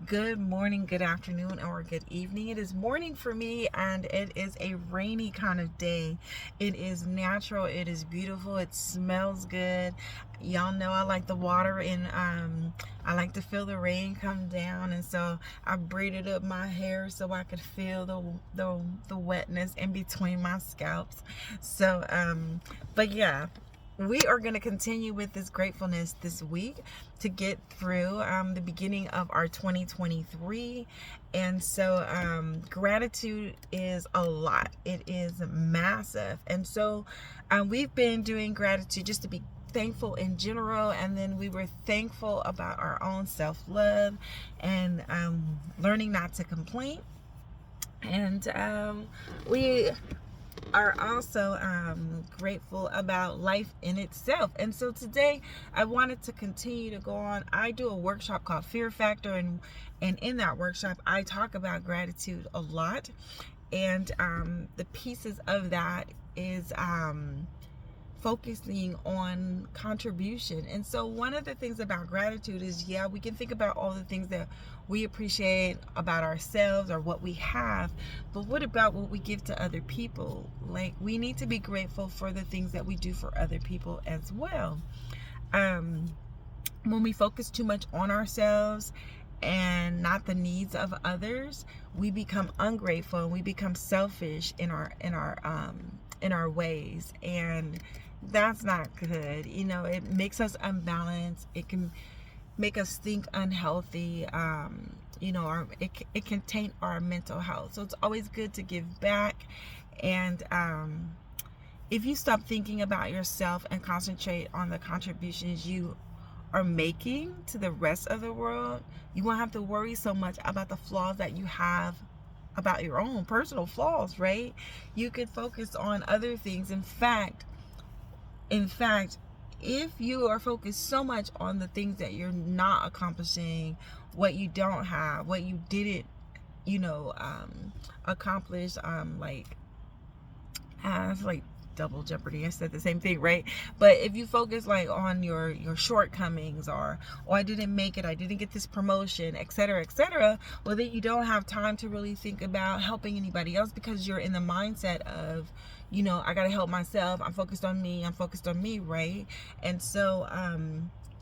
Good morning, good afternoon, or good evening. It is morning for me, and it is a rainy kind of day. It is natural, it is beautiful, it smells good. Y'all know I like the water, and I like to feel the rain come down, and so I braided up my hair so I could feel the wetness in between my scalps. So but yeah, we are going to continue with this gratefulness this week to get through the beginning of our 2023. And so gratitude is a lot. It is massive. And so we've been doing gratitude just to be thankful in general, and then we were thankful about our own self-love and learning not to complain. And we are also grateful about life in itself. And so today I wanted to continue to go on. I do a workshop called Fear Factor, and in that workshop I talk about gratitude a lot. And the pieces of that is focusing on contribution. And so one of the things about gratitude is, yeah, we can think about all the things that we appreciate about ourselves or what we have, but what about what we give to other people? Like, we need to be grateful for the things that we do for other people as well. When we focus too much on ourselves and not the needs of others, we become ungrateful and we become selfish in our ways, and that's not good. It makes us unbalanced. It can make us think unhealthy. Or it can taint our mental health. So it's always good to give back. And if you stop thinking about yourself and concentrate on the contributions you are making to the rest of the world, you won't have to worry so much about the flaws that you have, about your own personal flaws, right? You could focus on other things. In fact, if you are focused so much on the things that you're not accomplishing, what you don't have, what you didn't, accomplish, it's like double jeopardy. I said the same thing, right? But if you focus like on your shortcomings, or I didn't make it, I didn't get this promotion, etc., well, then you don't have time to really think about helping anybody else, because you're in the mindset of, I gotta help myself. I'm focused on me, right? And so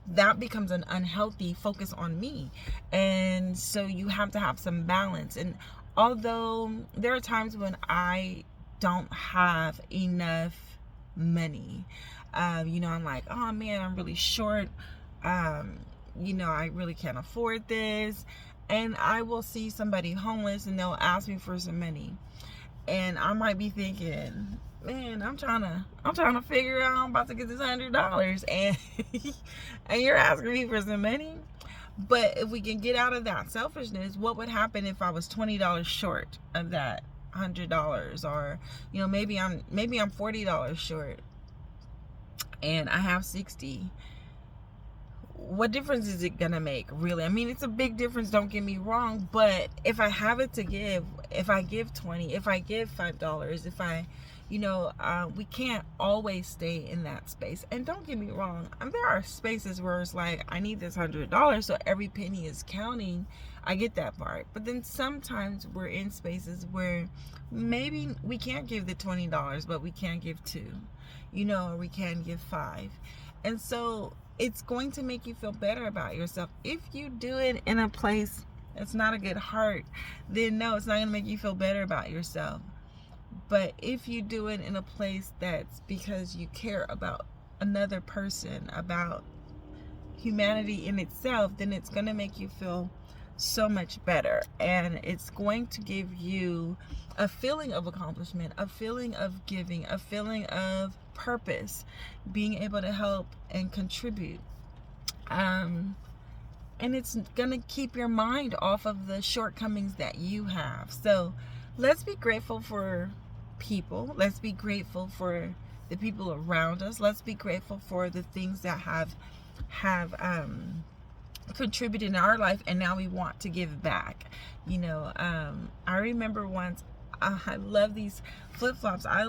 that becomes an unhealthy focus on me. And so you have to have some balance. And although there are times when I don't have enough money, I'm like, oh man, I'm really short, I really can't afford this, and I will see somebody homeless and they'll ask me for some money, and I might be thinking, man, I'm trying to figure out, I'm about to get this $100, and and you're asking me for some money. But if we can get out of that selfishness, what would happen if I was $20 short of that $100? Or maybe I'm $40 short and I have 60. What difference is it gonna make, really? I mean, it's a big difference, don't get me wrong, but if I have it to give, if I give 20, if I give $5, if I we can't always stay in that space. And don't get me wrong, there are spaces where it's like, I need this $100, so every penny is counting. I get that part. But then sometimes we're in spaces where maybe we can't give the $20, but we can give two, or we can give five. And so it's going to make you feel better about yourself. If you do it in a place that's not a good heart, then no, it's not going to make you feel better about yourself. But if you do it in a place that's because you care about another person, about humanity in itself, then it's going to make you feel so much better. And it's going to give you a feeling of accomplishment, a feeling of giving, a feeling of purpose, being able to help and contribute. And it's going to keep your mind off of the shortcomings that you have. So let's be grateful for people. Let's be grateful for the people around us. Let's be grateful for the things that have contributed in our life, and now we want to give back. I remember once, I love these flip-flops. I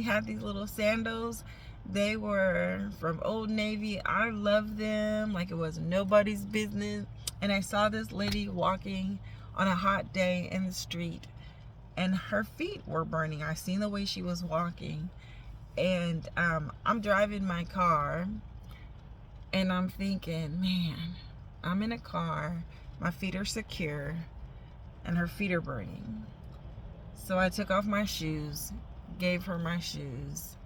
had these little sandals. They were from Old Navy. I love them like it was nobody's business. And I saw this lady walking on a hot day in the street, and her feet were burning. I seen the way she was walking. And I'm driving my car, and I'm thinking, man, I'm in a car, my feet are secure, and her feet are burning. So I took off my shoes, gave her my shoes.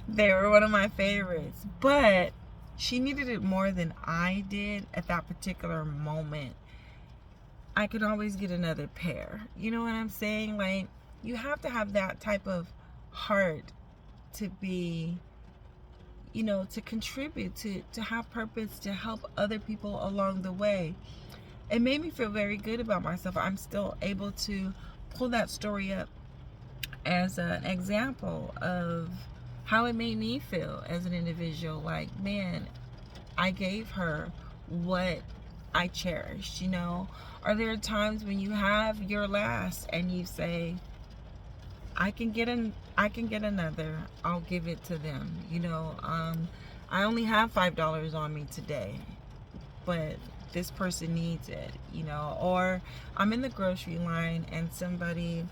They were one of my favorites, but she needed it more than I did at that particular moment. I could always get another pair. You know what I'm saying? Like, you have to have that type of heart to be, you know, to contribute, to have purpose, to help other people along the way. It made me feel very good about myself. I'm still able to pull that story up as an example of how it made me feel as an individual. Like, man, I gave her what I cherished, you know. Are there times when you have your last and you say, I can get another, I'll give it to them, you know. I only have $5 on me today, but this person needs it, you know. Or I'm in the grocery line and somebody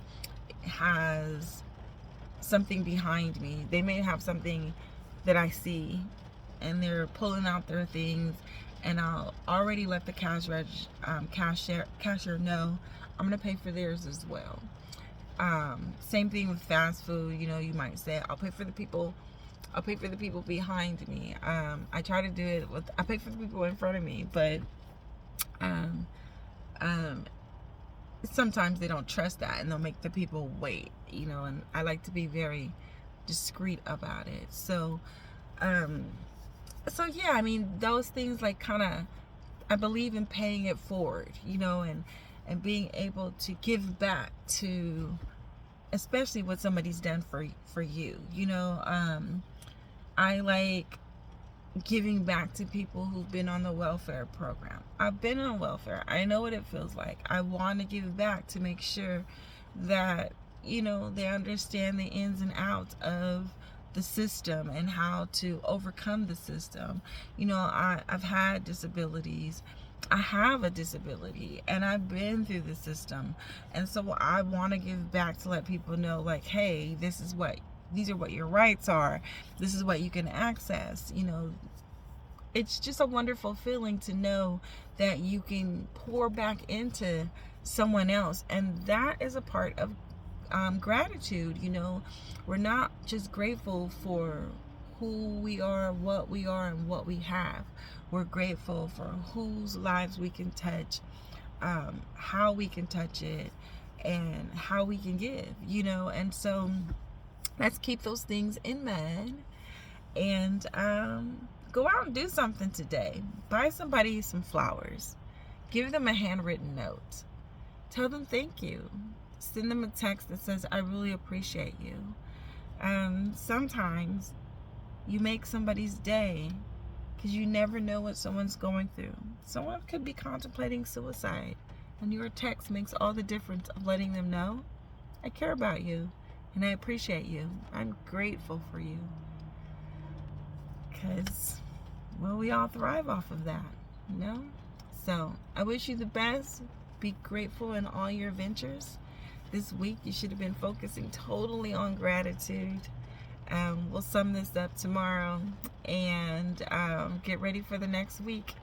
has something behind me. They may have something that I see, and they're pulling out their things, and I'll already let the cashier know I'm gonna pay for theirs as well. Same thing with fast food. You know, you might say, I'll pay for the people behind me. I try to do it with, I pay for the people in front of me, but sometimes they don't trust that, and they'll make the people wait, you know. And I like to be very discreet about it. So yeah, I mean, those things, like, kind of, I believe in paying it forward, you know, and being able to give back to, especially what somebody's done for you, you know. I like giving back to people who've been on the welfare program. I've been on welfare. I know what it feels like. I want to give back to make sure that, you know, they understand the ins and outs of the system and how to overcome the system. You know, I've had disabilities. I have a disability, and I've been through the system. And so I want to give back to let people know, like, hey, these are what your rights are. This is what you can access. You know, it's just a wonderful feeling to know that you can pour back into someone else. And that is a part of gratitude. You know, we're not just grateful for who we are, what we are, and what we have. We're grateful for whose lives we can touch, how we can touch it, and how we can give, you know. And so let's keep those things in mind, and go out and do something today. Buy somebody some flowers. Give them a handwritten note. Tell them thank you. Send them a text that says, I really appreciate you. Sometimes you make somebody's day, because you never know what someone's going through. Someone could be contemplating suicide, and your text makes all the difference of letting them know, I care about you, and I appreciate you. I'm grateful for you. Because, well, we all thrive off of that, you know? So, I wish you the best. Be grateful in all your ventures. This week, you should have been focusing totally on gratitude. We'll sum this up tomorrow, and get ready for the next week.